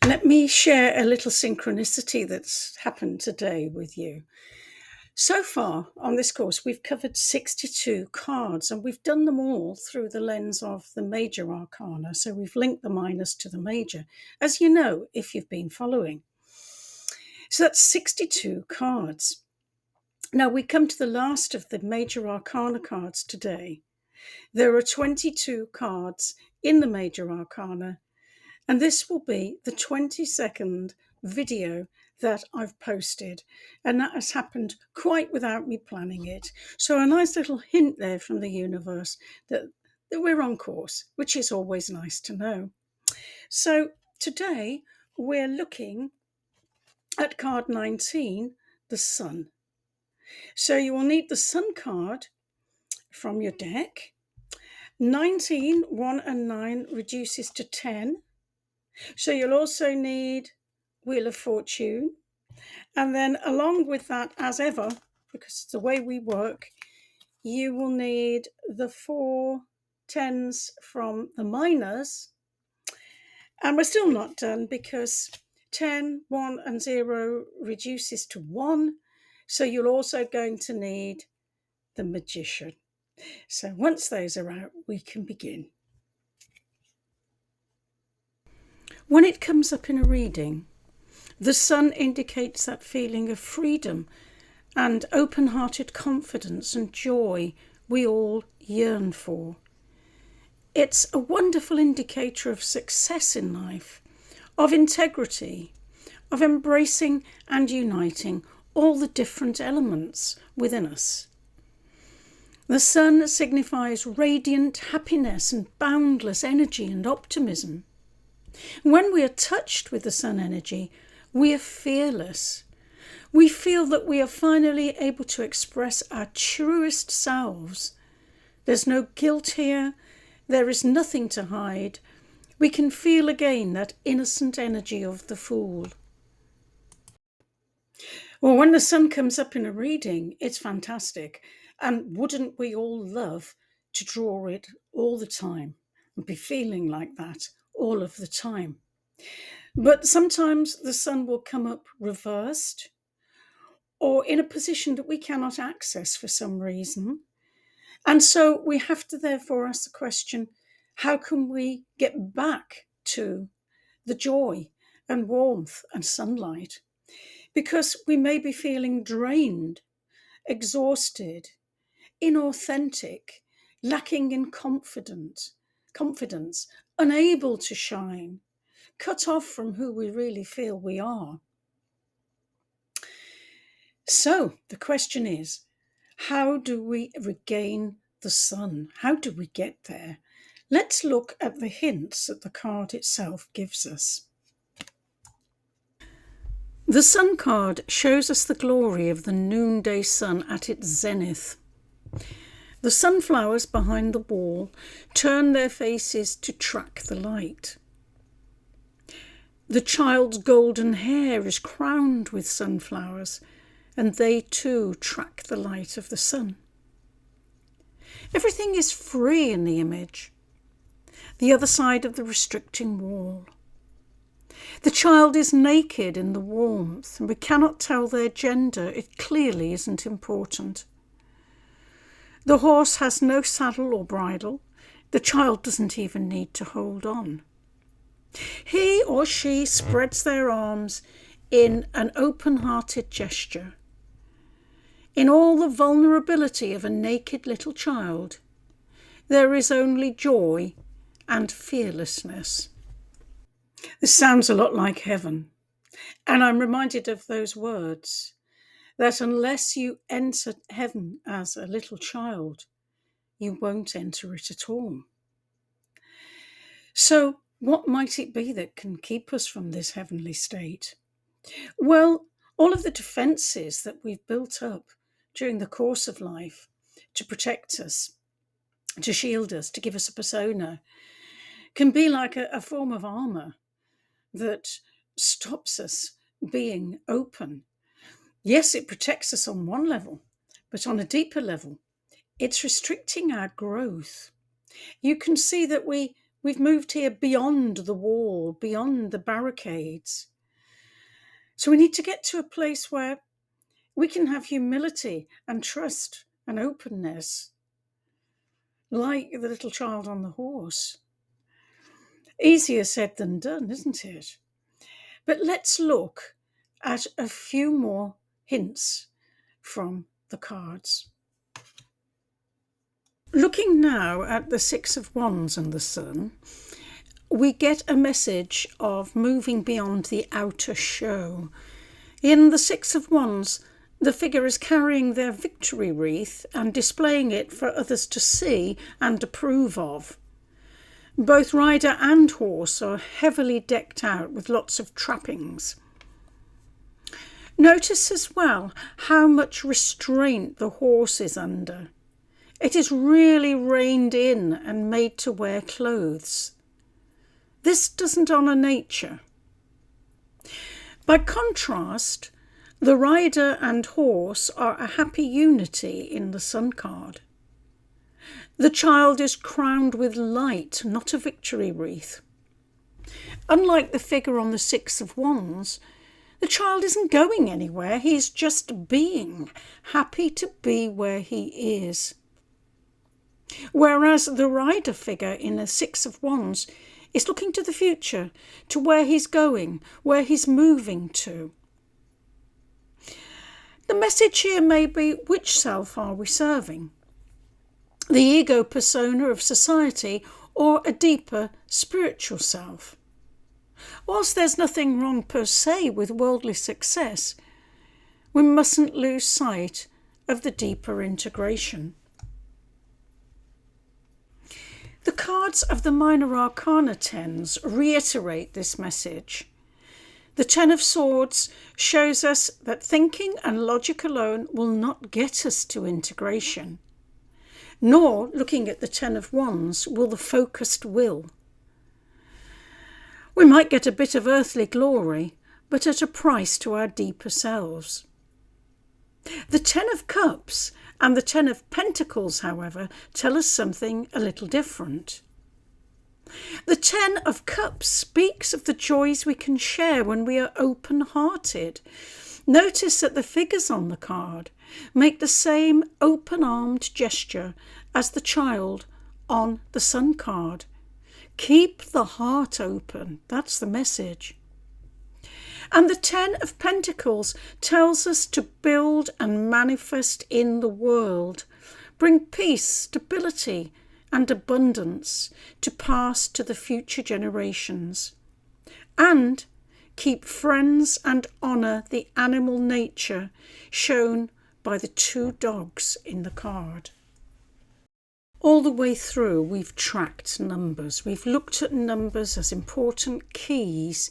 Let me share a little synchronicity that's happened today with you. So far on this course, we've covered 62 cards and we've done them all through the lens of the major arcana. So we've linked the minors to the major, as you know, if you've been following. So that's 62 cards. Now we come to the last of the major arcana cards today. There are 22 cards in the major arcana, and this will be the 22nd video that I've posted, and that has happened quite without me planning it. So a nice little hint there from the universe that we're on course, which is always nice to know. So today we're looking at card 19, the Sun. So you will need the Sun card from your deck. 19, 1 and 9 reduces to 10. So you'll also need Wheel of Fortune. And then along with that, as ever, because it's the way we work, you will need the 4 tens from the minors. And we're still not done because 10, 1 and 0 reduces to 1. So you're also going to need the Magician. So once those are out, we can begin. When it comes up in a reading, the Sun indicates that feeling of freedom and open-hearted confidence and joy we all yearn for. It's a wonderful indicator of success in life, of integrity, of embracing and uniting all the different elements within us. The Sun signifies radiant happiness and boundless energy and optimism. When we are touched with the Sun energy, we are fearless. We feel that we are finally able to express our truest selves. There's no guilt here. There is nothing to hide. We can feel again that innocent energy of the Fool. Well, when the Sun comes up in a reading, it's fantastic. And wouldn't we all love to draw it all the time and be feeling like that all of the time? But sometimes the Sun will come up reversed or in a position that we cannot access for some reason. And so we have to therefore ask the question, how can we get back to the joy and warmth and sunlight? Because we may be feeling drained, exhausted, inauthentic, lacking in confidence, unable to shine, cut off from who we really feel we are. So the question is, how do we regain the Sun? How do we get there? Let's look at the hints that the card itself gives us. The Sun card shows us the glory of the noonday sun at its zenith. The sunflowers behind the wall turn their faces to track the light. The child's golden hair is crowned with sunflowers, and they too track the light of the sun. Everything is free in the image, the other side of the restricting wall. The child is naked in the warmth, and we cannot tell their gender. It clearly isn't important. The horse has no saddle or bridle. The child doesn't even need to hold on. He or she spreads their arms in an open-hearted gesture. In all the vulnerability of a naked little child, there is only joy and fearlessness. This sounds a lot like heaven, and I'm reminded of those words, that unless you enter heaven as a little child, you won't enter it at all. So what might it be that can keep us from this heavenly state? Well, all of the defences that we've built up during the course of life to protect us, to shield us, to give us a persona, can be like a form of armour that stops us being open. Yes, it protects us on one level, but on a deeper level, it's restricting our growth. You can see that we We've moved here beyond the wall, beyond the barricades. So we need to get to a place where we can have humility and trust and openness, like the little child on the horse. Easier said than done, isn't it? But let's look at a few more hints from the cards. Looking now at the Six of Wands and the Sun, we get a message of moving beyond the outer show. In the Six of Wands, the figure is carrying their victory wreath and displaying it for others to see and approve of. Both rider and horse are heavily decked out with lots of trappings. Notice as well how much restraint the horse is under. It is really reined in and made to wear clothes. This doesn't honour nature. By contrast, the rider and horse are a happy unity in the Sun card. The child is crowned with light, not a victory wreath. Unlike the figure on the Six of Wands, the child isn't going anywhere, he's just being, happy to be where he is. Whereas the rider figure in the Six of Wands is looking to the future, to where he's going, where he's moving to. The message here may be, which self are we serving? The ego persona of society or a deeper spiritual self? Whilst there's nothing wrong per se with worldly success, we mustn't lose sight of the deeper integration. The cards of the Minor Arcana Tens reiterate this message. The Ten of Swords shows us that thinking and logic alone will not get us to integration, nor, looking at the Ten of Wands, will the focused will. We might get a bit of earthly glory, but at a price to our deeper selves. The Ten of Cups and the Ten of Pentacles, however, tell us something a little different. The Ten of Cups speaks of the joys we can share when we are open-hearted. Notice that the figures on the card make the same open-armed gesture as the child on the Sun card. Keep the heart open. That's the message. And the Ten of Pentacles tells us to build and manifest in the world, bring peace, stability, and abundance to pass to the future generations, and keep friends and honour the animal nature shown by the two dogs in the card. All the way through, we've tracked numbers. We've looked at numbers as important keys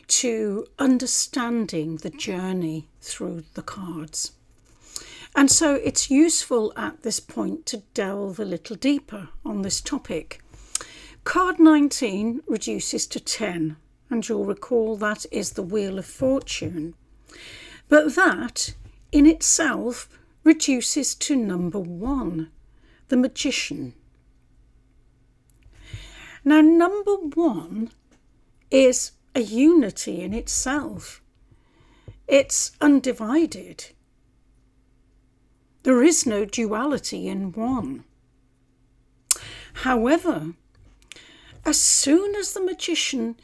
to understanding the journey through the cards. And so it's useful at this point to delve a little deeper on this topic. Card 19 reduces to 10, and you'll recall that is the Wheel of Fortune. But that in itself reduces to number 1, the Magician. Now, number 1 is a unity in itself. It's undivided. There is no duality in 1. However, as soon as the Magician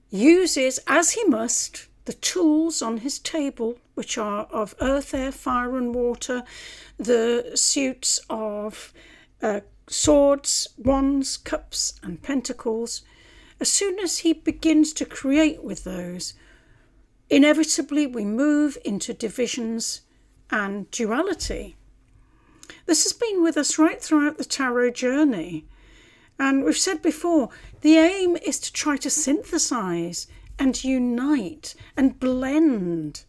uses, as he must, the tools on his table, which are of earth, air, fire and water, the suits of swords, wands, cups and pentacles, as soon as he begins to create with those, inevitably we move into divisions and duality. This has been with us right throughout the tarot journey. And we've said before, the aim is to try to synthesize and unite and blend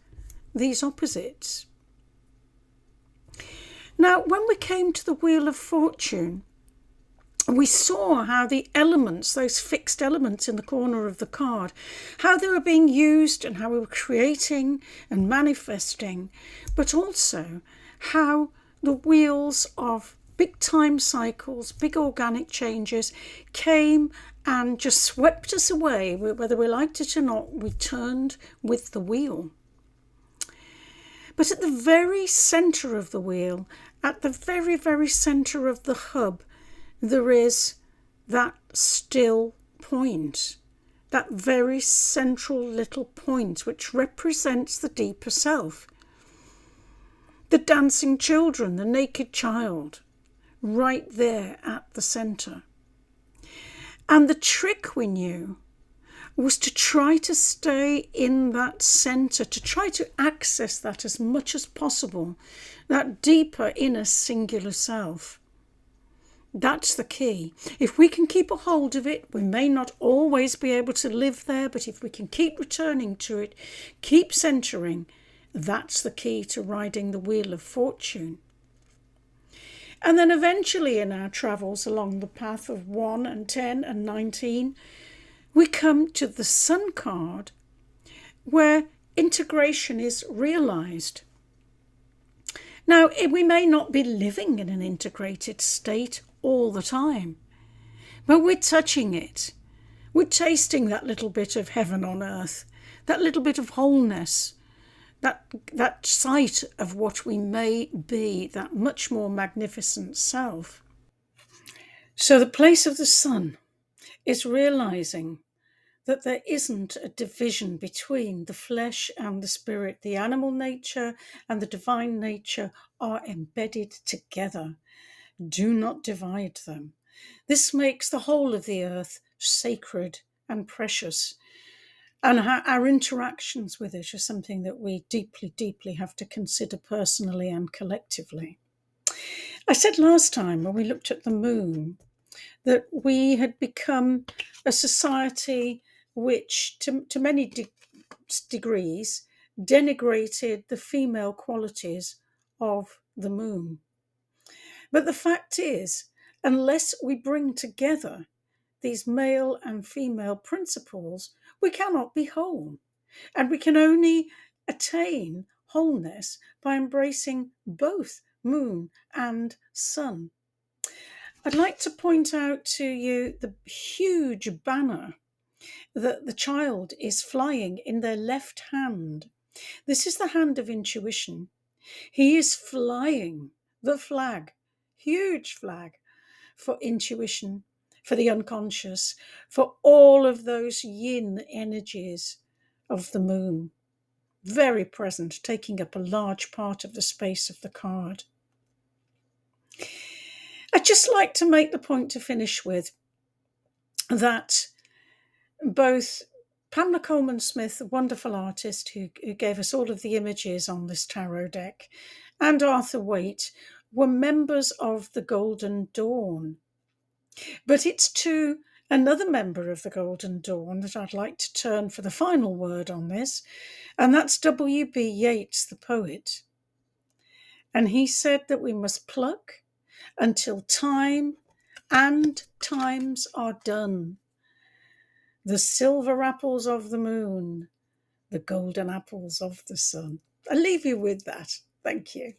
these opposites. Now, when we came to the Wheel of Fortune, we saw how the elements, those fixed elements in the corner of the card, how they were being used and how we were creating and manifesting, but also how the wheels of big time cycles, big organic changes came and just swept us away. Whether we liked it or not, we turned with the wheel. But at the very centre of the wheel, at the very, very centre of the hub, there is that still point, that very central little point which represents the deeper self. The dancing children, the naked child, right there at the centre. And the trick we knew was to try to stay in that centre, to try to access that as much as possible, that deeper inner singular self. That's the key. If we can keep a hold of it, we may not always be able to live there, but if we can keep returning to it, keep centering, that's the key to riding the wheel of fortune. And then eventually in our travels along the path of 1 and 10 and 19, we come to the Sun card, where integration is realised. Now, we may not be living in an integrated state all the time, but we're touching it. We're tasting that little bit of heaven on earth, that little bit of wholeness, that sight of what we may be, that much more magnificent self. So the place of the Sun is realising that there isn't a division between the flesh and the spirit. The animal nature and the divine nature are embedded together. Do not divide them. This makes the whole of the earth sacred and precious. And our interactions with it are something that we deeply, deeply have to consider personally and collectively. I said last time when we looked at the moon that we had become a society which, to many degrees, denigrated the female qualities of the moon. But the fact is, unless we bring together these male and female principles, we cannot be whole. And we can only attain wholeness by embracing both moon and sun. I'd like to point out to you the huge banner that the child is flying in their left hand. This is the hand of intuition. He is flying the flag, huge flag, for intuition, for the unconscious, for all of those yin energies of the moon. Very present, taking up a large part of the space of the card. I'd just like to make the point to finish with that both Pamela Coleman Smith, a wonderful artist who gave us all of the images on this tarot deck, and Arthur Waite were members of the Golden Dawn. But it's to another member of the Golden Dawn that I'd like to turn for the final word on this, and that's W.B. Yeats, the poet. And he said that we must pluck until time and times are done. The silver apples of the moon, the golden apples of the sun. I leave you with that. Thank you.